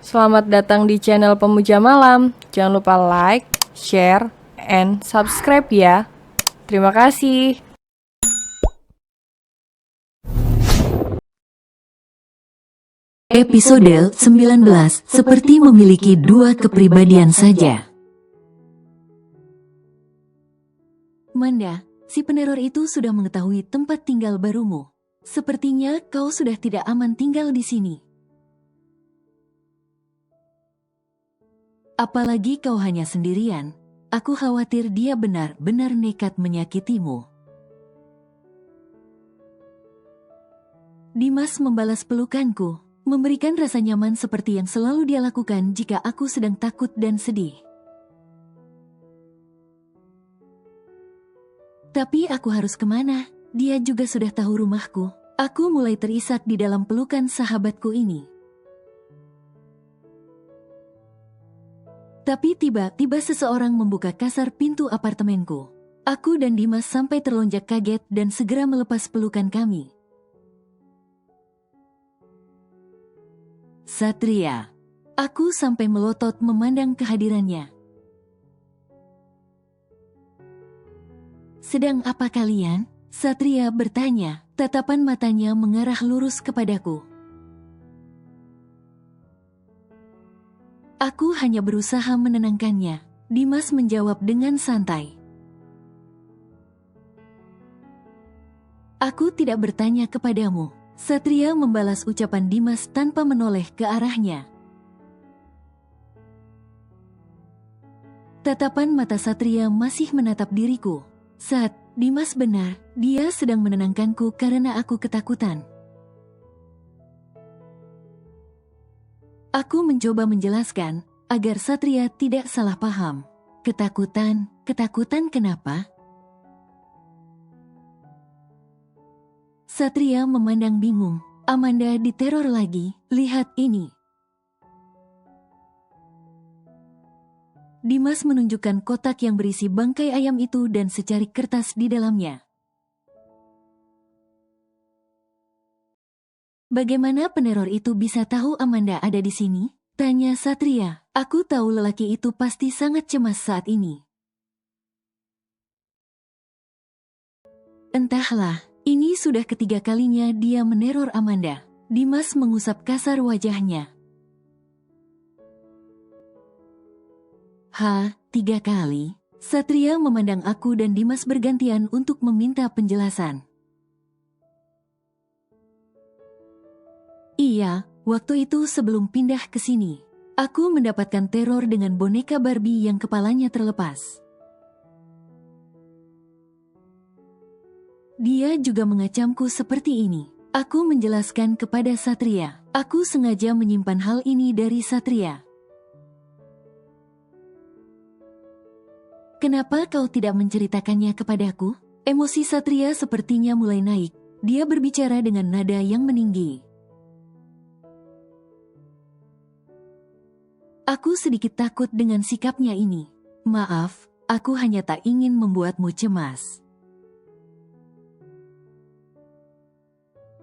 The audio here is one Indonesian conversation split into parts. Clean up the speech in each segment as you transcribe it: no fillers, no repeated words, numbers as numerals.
Selamat datang di channel Pemuja Malam. Jangan lupa like, share, and subscribe ya. Terima kasih. Episode 19, seperti memiliki dua kepribadian saja. Manda, si peneror itu sudah mengetahui tempat tinggal barumu. Sepertinya kau sudah tidak aman tinggal di sini. Apalagi kau hanya sendirian. Aku khawatir dia benar-benar nekat menyakitimu. Dimas membalas pelukanku, memberikan rasa nyaman seperti yang selalu dia lakukan jika aku sedang takut dan sedih. Tapi aku harus kemana? Dia juga sudah tahu rumahku. Aku mulai terisak di dalam pelukan sahabatku ini. Tapi tiba-tiba seseorang membuka kasar pintu apartemenku. Aku dan Dimas sampai terlonjak kaget dan segera melepas pelukan kami. Satria. Aku sampai melotot memandang kehadirannya. Sedang apa kalian? Satria bertanya, tatapan matanya mengarah lurus kepadaku. Aku hanya berusaha menenangkannya. Dimas menjawab dengan santai. Aku tidak bertanya kepadamu. Satria membalas ucapan Dimas tanpa menoleh ke arahnya. Tatapan mata Satria masih menatap diriku. Dimas benar, dia sedang menenangkanku karena aku ketakutan. Aku mencoba menjelaskan, agar Satria tidak salah paham. Ketakutan kenapa? Satria memandang bingung. Amanda diteror lagi, lihat ini. Dimas menunjukkan kotak yang berisi bangkai ayam itu dan secari kertas di dalamnya. Bagaimana peneror itu bisa tahu Amanda ada di sini? Tanya Satria. Aku tahu lelaki itu pasti sangat cemas saat ini. Entahlah, ini sudah ketiga kalinya dia meneror Amanda. Dimas mengusap kasar wajahnya. 3 kali? Satria memandang aku dan Dimas bergantian untuk meminta penjelasan. Iya, waktu itu sebelum pindah ke sini. Aku mendapatkan teror dengan boneka Barbie yang kepalanya terlepas. Dia juga mengacamku seperti ini. Aku menjelaskan kepada Satria. Aku sengaja menyimpan hal ini dari Satria. Kenapa kau tidak menceritakannya kepadaku? Emosi Satria sepertinya mulai naik. Dia berbicara dengan nada yang meninggi. Aku sedikit takut dengan sikapnya ini. Maaf, aku hanya tak ingin membuatmu cemas.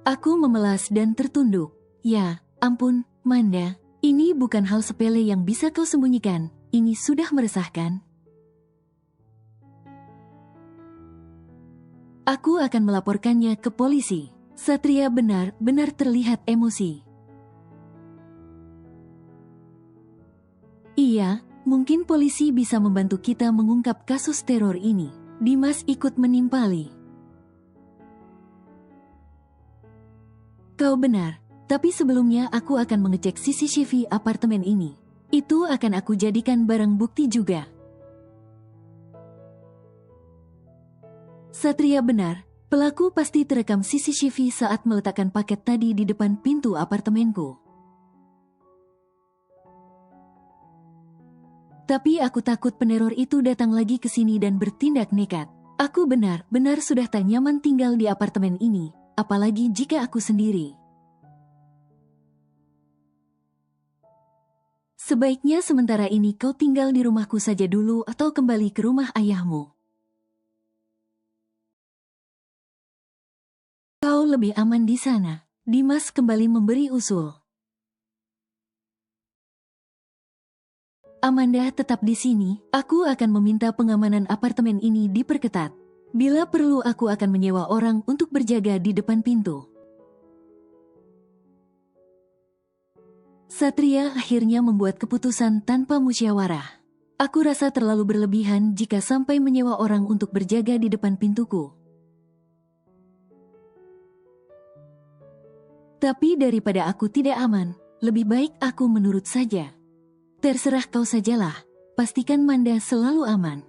Aku memelas dan tertunduk. Ya, ampun, Manda. Ini bukan hal sepele yang bisa kau sembunyikan. Ini sudah meresahkan. Aku akan melaporkannya ke polisi. Satria benar-benar terlihat emosi. Iya, mungkin polisi bisa membantu kita mengungkap kasus teror ini. Dimas ikut menimpali. Kau benar, tapi sebelumnya aku akan mengecek CCTV apartemen ini. Itu akan aku jadikan barang bukti juga. Satria benar, pelaku pasti terekam CCTV saat meletakkan paket tadi di depan pintu apartemenku. Tapi aku takut peneror itu datang lagi ke sini dan bertindak nekat. Aku benar-benar sudah tak nyaman tinggal di apartemen ini, apalagi jika aku sendiri. Sebaiknya sementara ini kau tinggal di rumahku saja dulu atau kembali ke rumah ayahmu. Kau lebih aman di sana. Dimas kembali memberi usul. Amanda tetap di sini. Aku akan meminta pengamanan apartemen ini diperketat. Bila perlu aku akan menyewa orang untuk berjaga di depan pintu. Satria akhirnya membuat keputusan tanpa musyawarah. Aku rasa terlalu berlebihan jika sampai menyewa orang untuk berjaga di depan pintuku. Tapi daripada aku tidak aman, lebih baik aku menurut saja. Terserah kau sajalah, pastikan Manda selalu aman.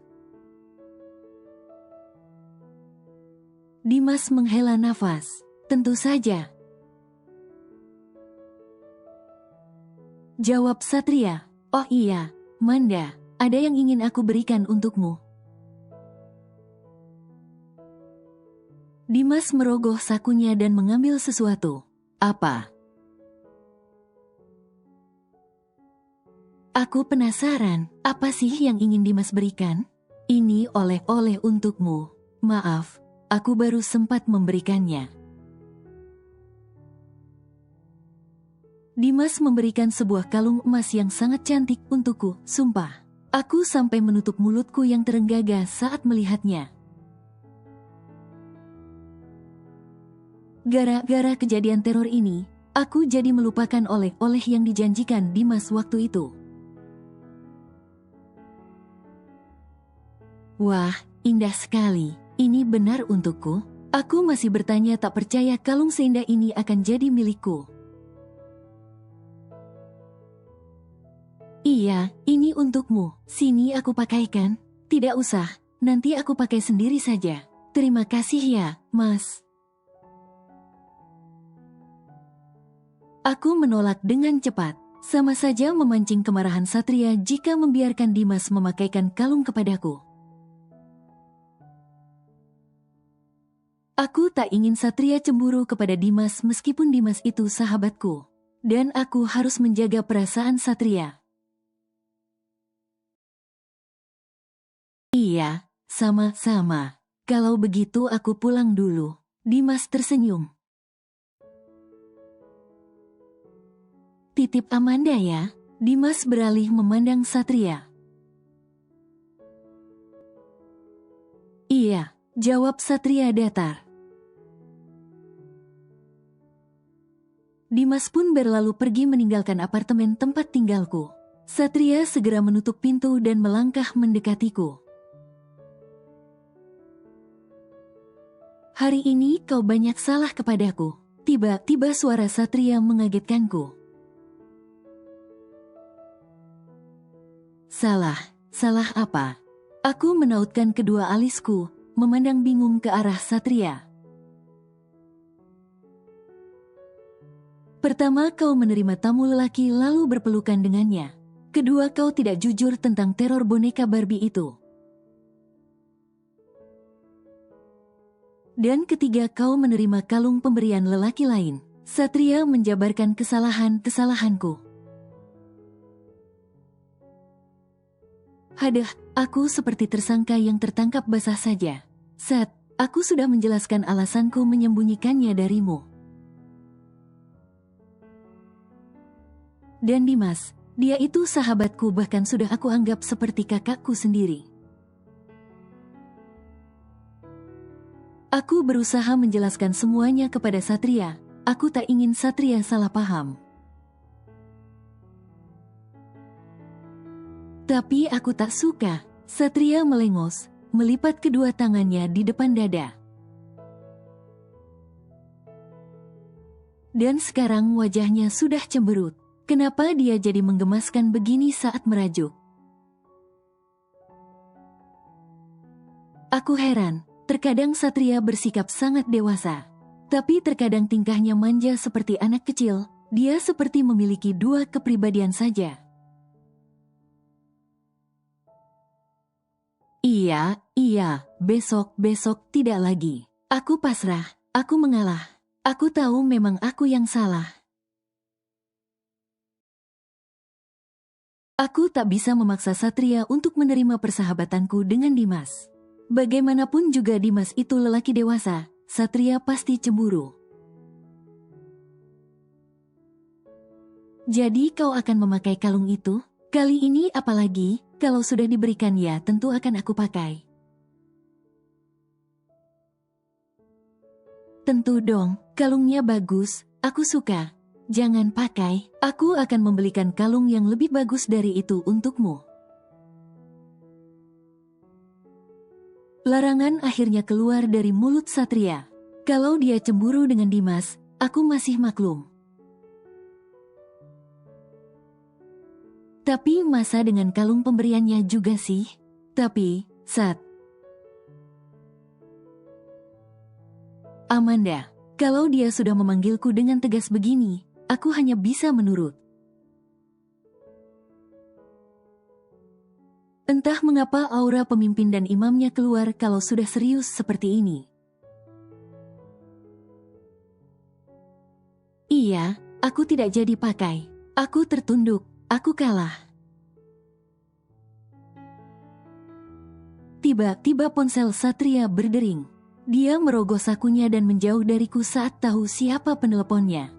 Dimas menghela nafas. Tentu saja. Jawab Satria. Oh iya, Manda, ada yang ingin aku berikan untukmu. Dimas merogoh sakunya dan mengambil sesuatu. Apa? Aku penasaran, apa sih yang ingin Dimas berikan? Ini oleh-oleh untukmu. Maaf, aku baru sempat memberikannya. Dimas memberikan sebuah kalung emas yang sangat cantik untukku, sumpah. Aku sampai menutup mulutku yang terenggaga saat melihatnya. Gara-gara kejadian teror ini, aku jadi melupakan oleh-oleh yang dijanjikan Dimas waktu itu. Wah, indah sekali. Ini benar untukku? Aku masih bertanya tak percaya kalung seindah ini akan jadi milikku. Iya, ini untukmu. Sini aku pakaikan. Tidak usah, nanti aku pakai sendiri saja. Terima kasih ya, Mas. Aku menolak dengan cepat. Sama saja memancing kemarahan Satria jika membiarkan Dimas memakaikan kalung kepadaku. Aku tak ingin Satria cemburu kepada Dimas meskipun Dimas itu sahabatku. Dan aku harus menjaga perasaan Satria. Iya, sama-sama. Kalau begitu aku pulang dulu. Dimas tersenyum. Titip Amanda ya. Dimas beralih memandang Satria. Iya, jawab Satria datar. Dimas pun berlalu pergi meninggalkan apartemen tempat tinggalku. Satria segera menutup pintu dan melangkah mendekatiku. Hari ini kau banyak salah kepadaku. Tiba-tiba suara Satria mengagetkanku. Salah apa? Aku menautkan kedua alisku, memandang bingung ke arah Satria. Pertama, kau menerima tamu lelaki lalu berpelukan dengannya. Kedua, kau tidak jujur tentang teror boneka Barbie itu. Dan ketiga, kau menerima kalung pemberian lelaki lain. Satria menjabarkan kesalahanku. Hadah, aku seperti tersangka yang tertangkap basah saja. Sat, aku sudah menjelaskan alasanku menyembunyikannya darimu. Dan Dimas, dia itu sahabatku bahkan sudah aku anggap seperti kakakku sendiri. Aku berusaha menjelaskan semuanya kepada Satria. Aku tak ingin Satria salah paham. Tapi aku tak suka. Satria melengos, melipat kedua tangannya di depan dada. Dan sekarang wajahnya sudah cemberut. Kenapa dia jadi menggemaskan begini saat merajuk? Aku heran, terkadang Satria bersikap sangat dewasa. Tapi terkadang tingkahnya manja seperti anak kecil, dia seperti memiliki dua kepribadian saja. Iya, besok tidak lagi. Aku pasrah, aku mengalah. Aku tahu memang aku yang salah. Aku tak bisa memaksa Satria untuk menerima persahabatanku dengan Dimas. Bagaimanapun juga Dimas itu lelaki dewasa, Satria pasti cemburu. Jadi kau akan memakai kalung itu? Kali ini apalagi, kalau sudah diberikan ya tentu akan aku pakai. Tentu dong, kalungnya bagus, aku suka. Jangan pakai, aku akan membelikan kalung yang lebih bagus dari itu untukmu. Larangan akhirnya keluar dari mulut Satria. Kalau dia cemburu dengan Dimas, aku masih maklum. Tapi masa dengan kalung pemberiannya juga sih? Tapi, Amanda, kalau dia sudah memanggilku dengan tegas begini, aku hanya bisa menurut. Entah mengapa aura pemimpin dan imamnya keluar kalau sudah serius seperti ini. Iya, aku tidak jadi pakai. Aku tertunduk, aku kalah. Tiba-tiba ponsel Satria berdering. Dia merogoh sakunya dan menjauh dariku saat tahu siapa peneleponnya.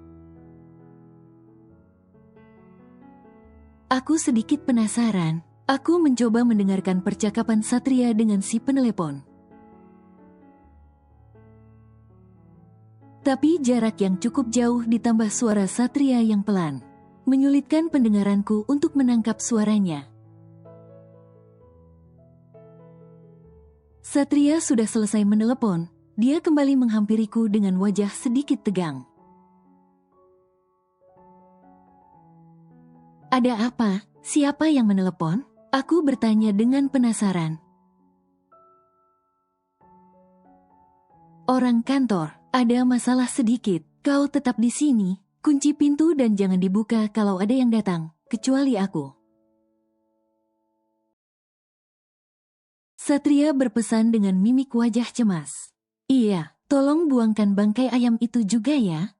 Aku sedikit penasaran. Aku mencoba mendengarkan percakapan Satria dengan si penelepon. Tapi jarak yang cukup jauh ditambah suara Satria yang pelan, menyulitkan pendengaranku untuk menangkap suaranya. Satria sudah selesai menelepon, dia kembali menghampiriku dengan wajah sedikit tegang. Ada apa? Siapa yang menelepon? Aku bertanya dengan penasaran. Orang kantor, ada masalah sedikit. Kau tetap di sini, kunci pintu dan jangan dibuka kalau ada yang datang, kecuali aku. Satria berpesan dengan mimik wajah cemas. Iya, tolong buangkan bangkai ayam itu juga ya.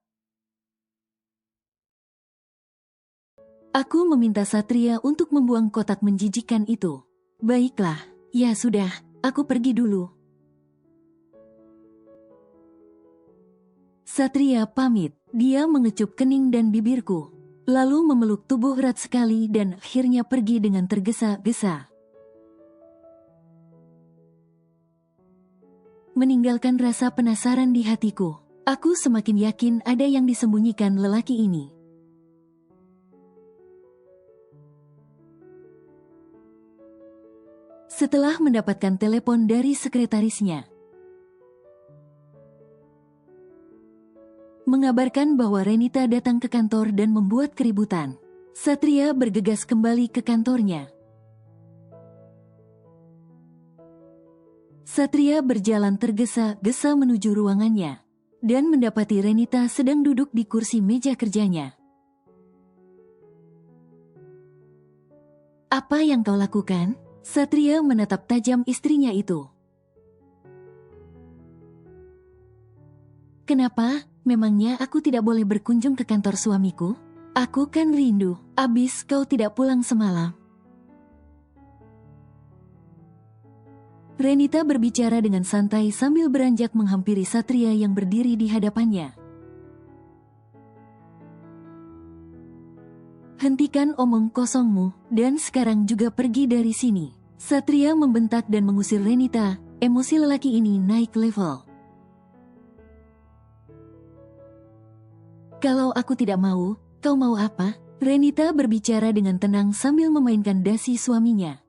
Aku meminta Satria untuk membuang kotak menjijikan itu. Baiklah, ya sudah, aku pergi dulu. Satria pamit, dia mengecup kening dan bibirku, lalu memeluk tubuh erat sekali dan akhirnya pergi dengan tergesa-gesa. Meninggalkan rasa penasaran di hatiku, aku semakin yakin ada yang disembunyikan lelaki ini. Setelah mendapatkan telepon dari sekretarisnya, mengabarkan bahwa Renita datang ke kantor dan membuat keributan, Satria bergegas kembali ke kantornya. Satria berjalan tergesa-gesa menuju ruangannya, dan mendapati Renita sedang duduk di kursi meja kerjanya. Apa yang kau lakukan? Satria menatap tajam istrinya itu. Kenapa? Memangnya aku tidak boleh berkunjung ke kantor suamiku? Aku kan rindu, abis kau tidak pulang semalam. Renita berbicara dengan santai sambil beranjak menghampiri Satria yang berdiri di hadapannya. Hentikan omong kosongmu, dan sekarang juga pergi dari sini. Satria membentak dan mengusir Renita, emosi lelaki ini naik level. Kalau aku tidak mau, kau mau apa? Renita berbicara dengan tenang sambil memainkan dasi suaminya.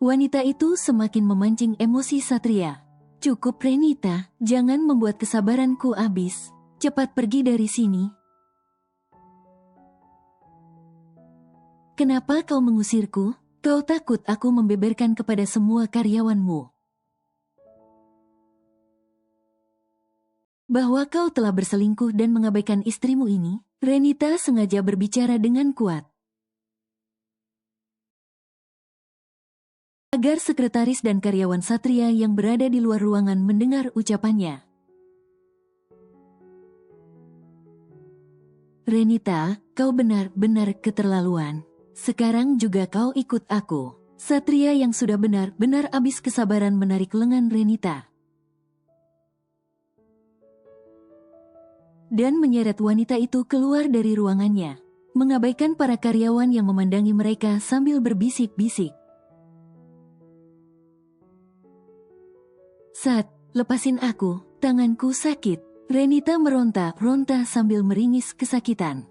Wanita itu semakin memancing emosi Satria. Cukup Renita, jangan membuat kesabaranku habis. Cepat pergi dari sini. Kenapa kau mengusirku? Kau takut aku membeberkan kepada semua karyawanmu bahwa kau telah berselingkuh dan mengabaikan istrimu ini? Renita sengaja berbicara dengan kuat, agar sekretaris dan karyawan Satria yang berada di luar ruangan mendengar ucapannya. Renita, kau benar-benar keterlaluan. Sekarang juga kau ikut aku. Satria yang sudah benar-benar habis kesabaran menarik lengan Renita. dan menyeret wanita itu keluar dari ruangannya, mengabaikan para karyawan yang memandangi mereka sambil berbisik-bisik. "Sat, lepasin aku, tanganku sakit." Renita meronta-ronta sambil meringis kesakitan.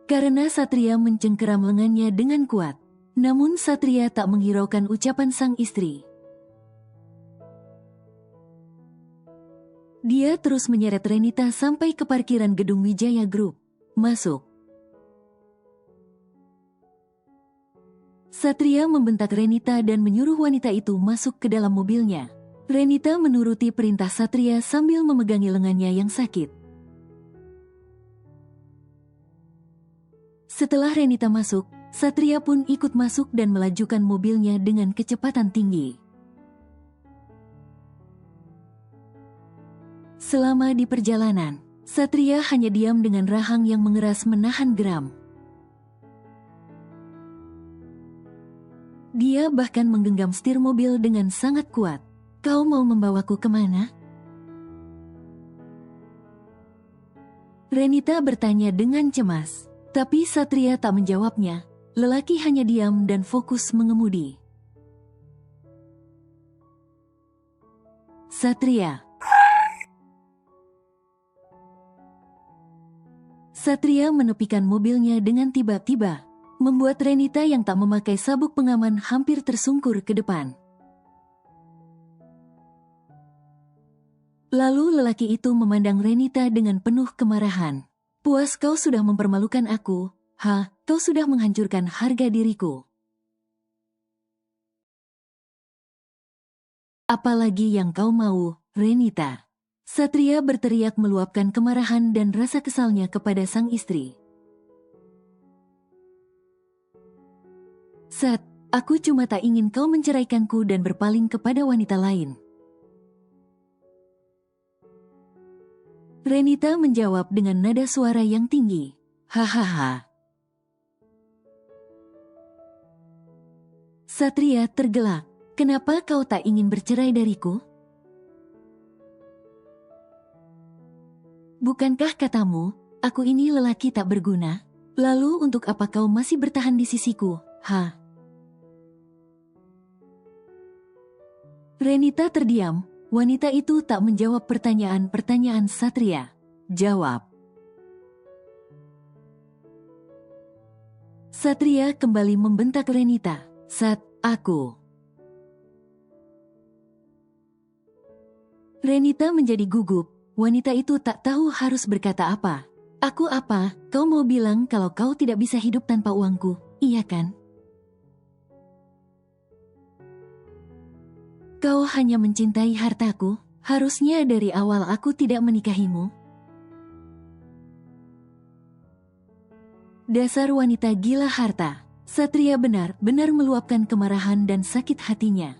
Karena Satria mencengkeram lengannya dengan kuat. Namun Satria tak menghiraukan ucapan sang istri. Dia terus menyeret Renita sampai ke parkiran gedung Wijaya Group. "Masuk." Satria membentak Renita dan menyuruh wanita itu masuk ke dalam mobilnya. Renita menuruti perintah Satria sambil memegangi lengannya yang sakit. Setelah Renita masuk, Satria pun ikut masuk dan melajukan mobilnya dengan kecepatan tinggi. Selama di perjalanan, Satria hanya diam dengan rahang yang mengeras menahan geram. Dia bahkan menggenggam setir mobil dengan sangat kuat. "Kau mau membawaku kemana?" Renita bertanya dengan cemas, tapi Satria tak menjawabnya. Lelaki hanya diam dan fokus mengemudi. Satria. Satria menepikan mobilnya dengan tiba-tiba, membuat Renita yang tak memakai sabuk pengaman hampir tersungkur ke depan. Lalu lelaki itu memandang Renita dengan penuh kemarahan. "Puas kau sudah mempermalukan aku? Kau sudah menghancurkan harga diriku. Apalagi yang kau mau, Renita?" Satria berteriak meluapkan kemarahan dan rasa kesalnya kepada sang istri. "Sat, aku cuma tak ingin kau menceraikanku dan berpaling kepada wanita lain." Renita menjawab dengan nada suara yang tinggi. "Hahaha." Satria tergelak. "Kenapa kau tak ingin bercerai dariku? Bukankah katamu, aku ini lelaki tak berguna? Lalu untuk apa kau masih bertahan di sisiku? Renita terdiam. Wanita itu tak menjawab pertanyaan-pertanyaan Satria. "Jawab." Satria kembali membentak Renita. "Sat, aku." Renita menjadi gugup. Wanita itu tak tahu harus berkata apa. "Aku apa? Kau mau bilang kalau kau tidak bisa hidup tanpa uangku, iya kan? Kau hanya mencintai hartaku. Harusnya dari awal aku tidak menikahimu." Dasar wanita gila harta. Satria benar-benar meluapkan kemarahan dan sakit hatinya.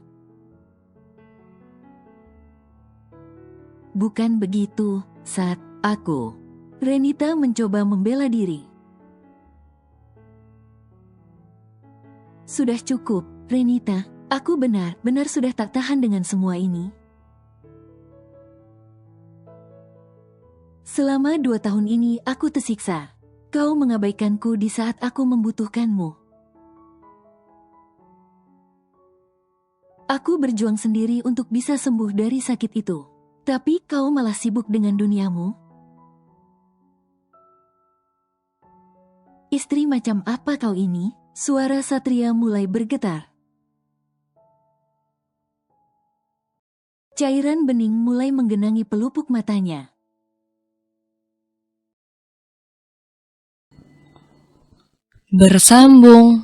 "Bukan begitu, Sat, aku." Renita mencoba membela diri. "Sudah cukup, Renita. Aku benar-benar sudah tak tahan dengan semua ini. Selama 2 tahun ini aku tersiksa. Kau mengabaikanku di saat aku membutuhkanmu. Aku berjuang sendiri untuk bisa sembuh dari sakit itu. Tapi kau malah sibuk dengan duniamu. Istri macam apa kau ini?" Suara Satria mulai bergetar. Cairan bening mulai menggenangi pelupuk matanya. Bersambung.